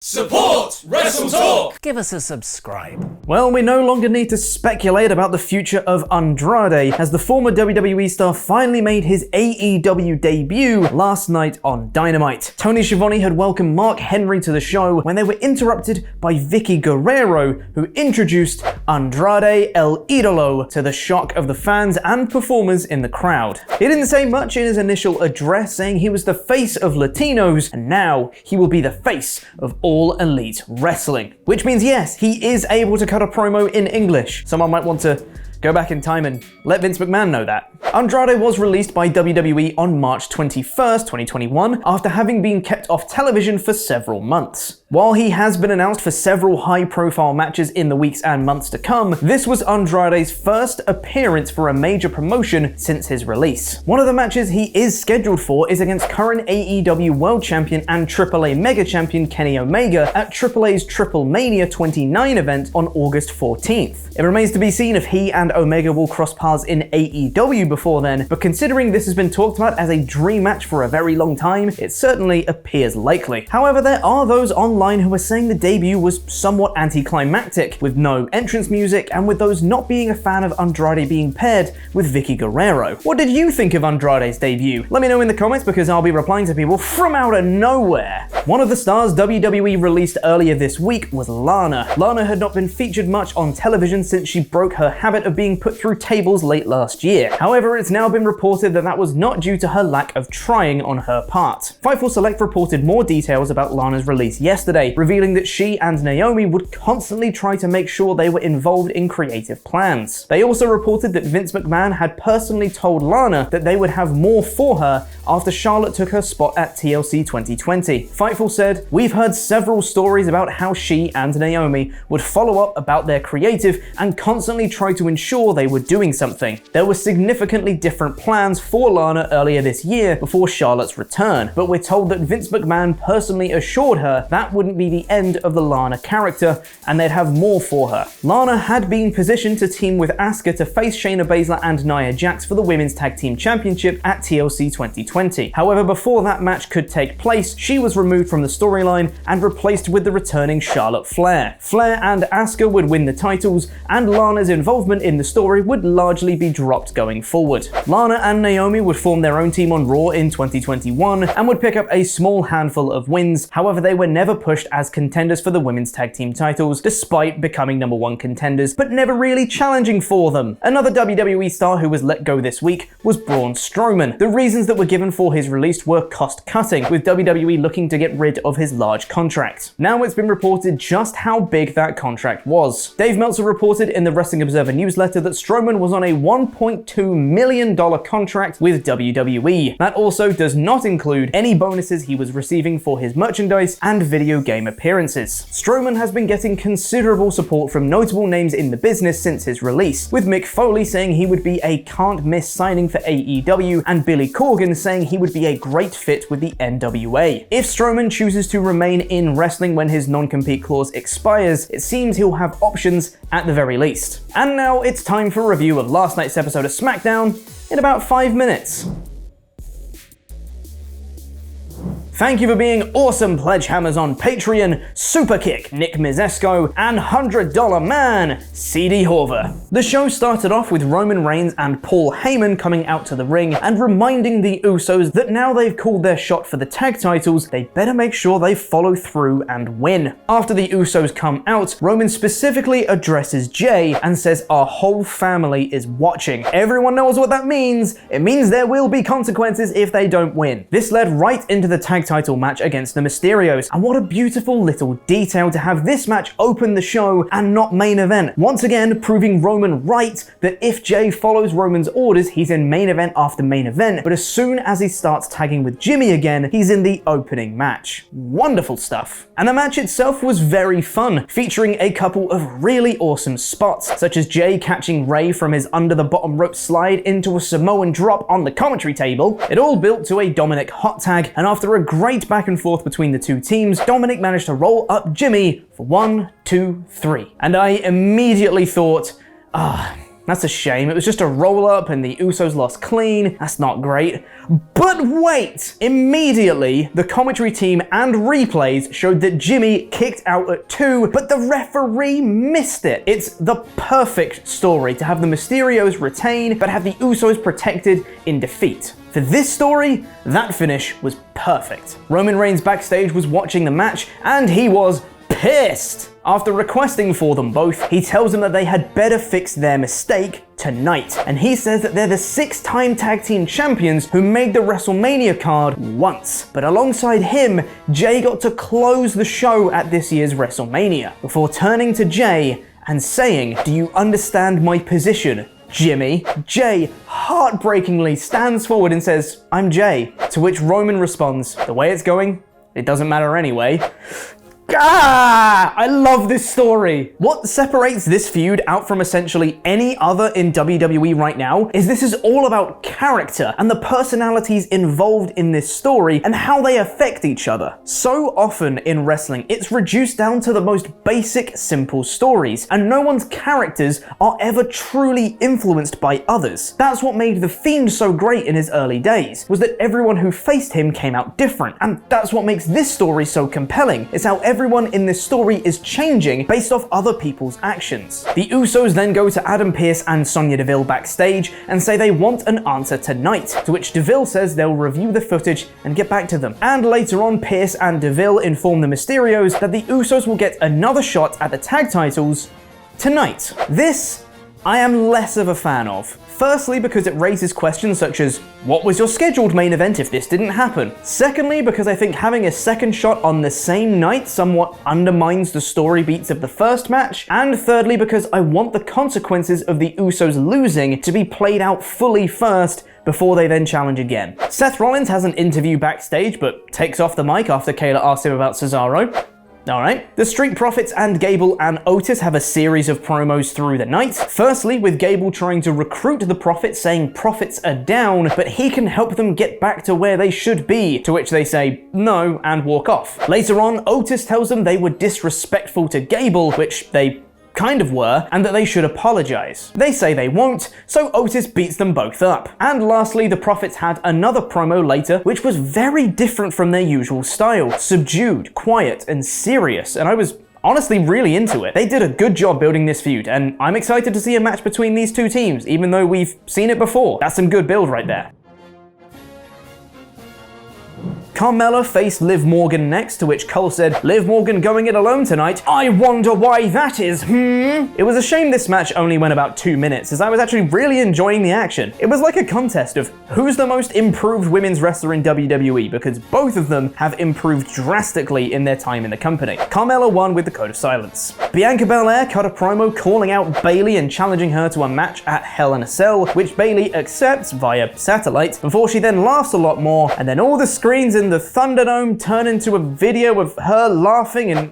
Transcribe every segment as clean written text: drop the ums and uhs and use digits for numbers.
Support WrestleTalk! Give us a subscribe. Well, we no longer need to speculate about the future of Andrade, as the former WWE star finally made his AEW debut last night on Dynamite. Tony Schiavone had welcomed Mark Henry to the show when they were interrupted by Vicky Guerrero, who introduced Andrade El Idolo to the shock of the fans and performers in the crowd. He didn't say much in his initial address, saying he was the face of Latinos, and now he will be the face of all elite wrestling. Which means, yes, he is able to cut a promo in English. Someone might want to go back in time and let Vince McMahon know that. Andrade was released by WWE on March 21st, 2021, after having been kept off television for several months. While he has been announced for several high-profile matches in the weeks and months to come, this was Andrade's first appearance for a major promotion since his release. One of the matches he is scheduled for is against current AEW World Champion and AAA Mega Champion Kenny Omega at AAA's Triple Mania 29 event on August 14th. It remains to be seen if he and Omega will cross paths in AEW before then, but considering this has been talked about as a dream match for a very long time, it certainly appears likely. However, there are those online who are saying the debut was somewhat anticlimactic, with no entrance music and with those not being a fan of Andrade being paired with Vicky Guerrero. What did you think of Andrade's debut? Let me know in the comments, because I'll be replying to people from out of nowhere. One of the stars WWE released earlier this week was Lana. Lana had not been featured much on television since she broke her habit of being put through tables late last year. However, it's now been reported that that was not due to her lack of trying on her part. Fightful Select reported more details about Lana's release yesterday, revealing that she and Naomi would constantly try to make sure they were involved in creative plans. They also reported that Vince McMahon had personally told Lana that they would have more for her after Charlotte took her spot at TLC 2020. Fightful said, "We've heard several stories about how she and Naomi would follow up about their creative and constantly try to ensure they were doing something. There were significantly different plans for Lana earlier this year before Charlotte's return, but we're told that Vince McMahon personally assured her that wouldn't be the end of the Lana character and they'd have more for her." Lana had been positioned to team with Asuka to face Shayna Baszler and Nia Jax for the Women's Tag Team Championship at TLC 2020. However, before that match could take place, she was removed from the storyline and replaced with the returning Charlotte Flair. Flair and Asuka would win the titles, and Lana's involvement in the story would largely be dropped going forward. Lana and Naomi would form their own team on Raw in 2021 and would pick up a small handful of wins. However, they were never pushed as contenders for the women's tag team titles, despite becoming #1 contenders, but never really challenging for them. Another WWE star who was let go this week was Braun Strowman. The reasons that were given for his release were cost cutting, with WWE looking to get rid of his large contract. Now it's been reported just how big that contract was. Dave Meltzer reported in the Wrestling Observer newsletter that Strowman was on a $1.2 million contract with WWE. That also does not include any bonuses he was receiving for his merchandise and video game appearances. Strowman has been getting considerable support from notable names in the business since his release, with Mick Foley saying he would be a can't-miss signing for AEW and Billy Corgan saying he would be a great fit with the NWA. If Strowman chooses to remain in wrestling when his non-compete clause expires, it seems he'll have options at the very least. And now it's time for a review of last night's episode of SmackDown in about 5 minutes. Thank you for being awesome pledgehammers on Patreon, Superkick, Nick Mizesco, and $100 Man, CD Horver. The show started off with Roman Reigns and Paul Heyman coming out to the ring and reminding the Usos that now they've called their shot for the tag titles, they better make sure they follow through and win. After the Usos come out, Roman specifically addresses Jay and says our whole family is watching. Everyone knows what that means. It means there will be consequences if they don't win. This led right into the tag title match against the Mysterios, and what a beautiful little detail to have this match open the show and not main event. Once again, proving Roman right that if Jay follows Roman's orders, he's in main event after main event, but as soon as he starts tagging with Jimmy again, he's in the opening match. Wonderful stuff. And the match itself was very fun, featuring a couple of really awesome spots, such as Jay catching Ray from his under the bottom rope slide into a Samoan drop on the commentary table. It all built to a Dominic hot tag, and after a great back and forth between the two teams, Dominic managed to roll up Jimmy for 1, 2, 3. And I immediately thought, That's a shame. It was just a roll-up and the Usos lost clean. That's not great. But wait! Immediately, the commentary team and replays showed that Jimmy kicked out at 2, but the referee missed it. It's the perfect story to have the Mysterios retain, but have the Usos protected in defeat. For this story, that finish was perfect. Roman Reigns backstage was watching the match, and he was pissed. After requesting for them both, he tells them that they had better fix their mistake tonight. And he says that they're the 6-time tag team champions who made the WrestleMania card once. But alongside him, Jay got to close the show at this year's WrestleMania, before turning to Jay and saying, "Do you understand my position, Jimmy?" Jay heartbreakingly stands forward and says, "I'm Jay." To which Roman responds, "The way it's going, it doesn't matter anyway." I love this story. What separates this feud out from essentially any other in WWE right now is this is all about character and the personalities involved in this story and how they affect each other. So often in wrestling, it's reduced down to the most basic, simple stories, and no one's characters are ever truly influenced by others. That's what made The Fiend so great in his early days, was that everyone who faced him came out different, and that's what makes this story so compelling. It's how everyone in this story is changing based off other people's actions. The Usos then go to Adam Pearce and Sonya Deville backstage and say they want an answer tonight, to which Deville says they'll review the footage and get back to them. And later on, Pearce and Deville inform the Mysterios that the Usos will get another shot at the tag titles tonight. This I am less of a fan of. Firstly, because it raises questions such as, what was your scheduled main event if this didn't happen? Secondly, because I think having a second shot on the same night somewhat undermines the story beats of the first match. And thirdly, because I want the consequences of the Usos losing to be played out fully first before they then challenge again. Seth Rollins has an interview backstage, but takes off the mic after Kayla asks him about Cesaro. Alright. The Street Profits and Gable and Otis have a series of promos through the night. Firstly, with Gable trying to recruit the Profits, saying profits are down, but he can help them get back to where they should be, to which they say no and walk off. Later on, Otis tells them they were disrespectful to Gable, which they kind of were, and that they should apologize. They say they won't, so Otis beats them both up. And lastly, the Profits had another promo later, which was very different from their usual style. Subdued, quiet, and serious, and I was honestly really into it. They did a good job building this feud, and I'm excited to see a match between these two teams, even though we've seen it before. That's some good build right there. Carmella faced Liv Morgan next, to which Cole said, "Liv Morgan going it alone tonight? I wonder why that is, It was a shame this match only went about 2 minutes, as I was actually really enjoying the action. It was like a contest of who's the most improved women's wrestler in WWE, because both of them have improved drastically in their time in the company. Carmella won with the Code of Silence. Bianca Belair cut a promo calling out Bayley and challenging her to a match at Hell in a Cell, which Bayley accepts via satellite, before she then laughs a lot more, and then all the screens in the Thunderdome turn into a video of her laughing and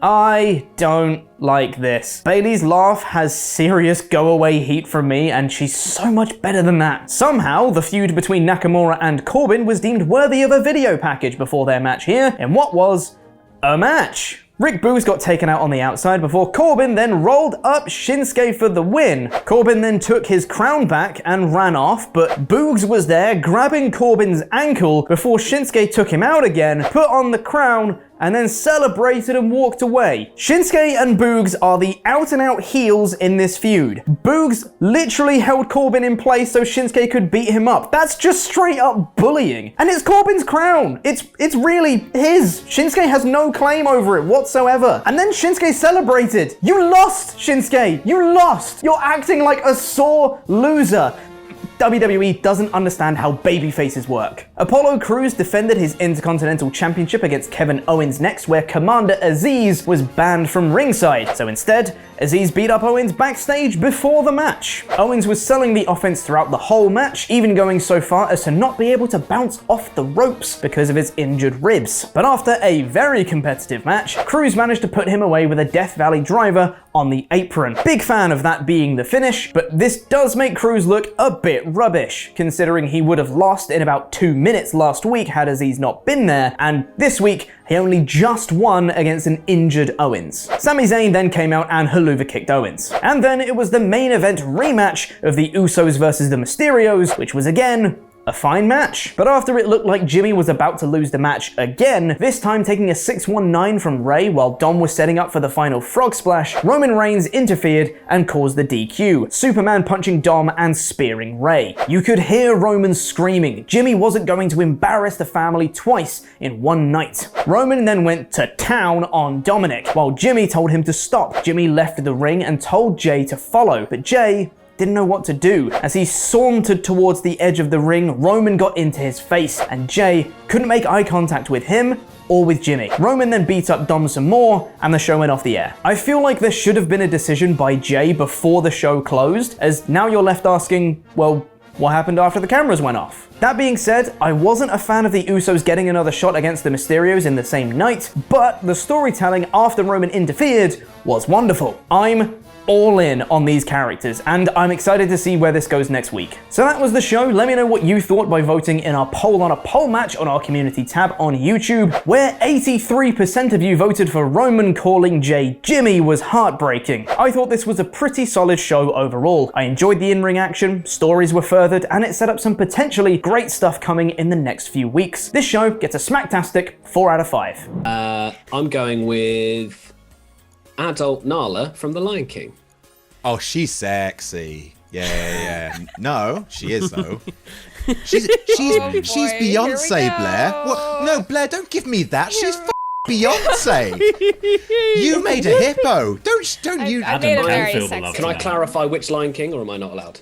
I don't like this. Bayley's laugh has serious go-away heat from me, and she's so much better than that. Somehow, the feud between Nakamura and Corbin was deemed worthy of a video package before their match here, in what was a match. Rick Boogs got taken out on the outside before Corbin then rolled up Shinsuke for the win. Corbin then took his crown back and ran off, but Boogs was there grabbing Corbin's ankle before Shinsuke took him out again, put on the crown, and then celebrated and walked away. Shinsuke and Boogs are the out-and-out heels in this feud. Boogs literally held Corbin in place so Shinsuke could beat him up. That's just straight up bullying. And it's Corbin's crown. It's really his. Shinsuke has no claim over it whatsoever. And then Shinsuke celebrated. You lost, Shinsuke. You lost. You're acting like a sore loser. WWE doesn't understand how baby faces work. Apollo Crews defended his Intercontinental Championship against Kevin Owens next, where Commander Aziz was banned from ringside. So instead, Aziz beat up Owens backstage before the match. Owens was selling the offense throughout the whole match, even going so far as to not be able to bounce off the ropes because of his injured ribs. But after a very competitive match, Crews managed to put him away with a Death Valley driver on the apron. Big fan of that being the finish, but this does make Crews look a bit rubbish, considering he would have lost in about 2 minutes last week had Aziz not been there, and this week he only just won against an injured Owens. Sami Zayn then came out and Helluva kicked Owens. And then it was the main event rematch of the Usos versus the Mysterios, which was again a fine match. But after it looked like Jimmy was about to lose the match again, this time taking a 619 from Ray while Dom was setting up for the final frog splash, Roman Reigns interfered and caused the DQ, Superman punching Dom and spearing Ray. You could hear Roman screaming. Jimmy wasn't going to embarrass the family twice in one night. Roman then went to town on Dominic, while Jimmy told him to stop. Jimmy left the ring and told Jay to follow, but Jay didn't know what to do. As he sauntered towards the edge of the ring, Roman got into his face, and Jay couldn't make eye contact with him or with Jimmy. Roman then beat up Dom some more, and the show went off the air. I feel like there should have been a decision by Jay before the show closed, as now you're left asking, well, what happened after the cameras went off? That being said, I wasn't a fan of the Usos getting another shot against the Mysterios in the same night, but the storytelling after Roman interfered was wonderful. I'm all in on these characters, and I'm excited to see where this goes next week. So that was the show. Let me know what you thought by voting in our poll on a poll match on our community tab on YouTube, where 83% of you voted for Roman calling Jay Jimmy was heartbreaking. I thought this was a pretty solid show overall. I enjoyed the in-ring action, stories were furthered, and it set up some potentially great stuff coming in the next few weeks. This show gets a smacktastic 4 out of 5. I'm going with adult Nala from The Lion King. Oh, she's sexy. Yeah. No, she is though. She's Beyonce, Blair. What? No, Blair, don't give me that. She's Beyonce. You made a hippo. Don't you? I made a very sexy. Can I clarify which Lion King, or am I not allowed?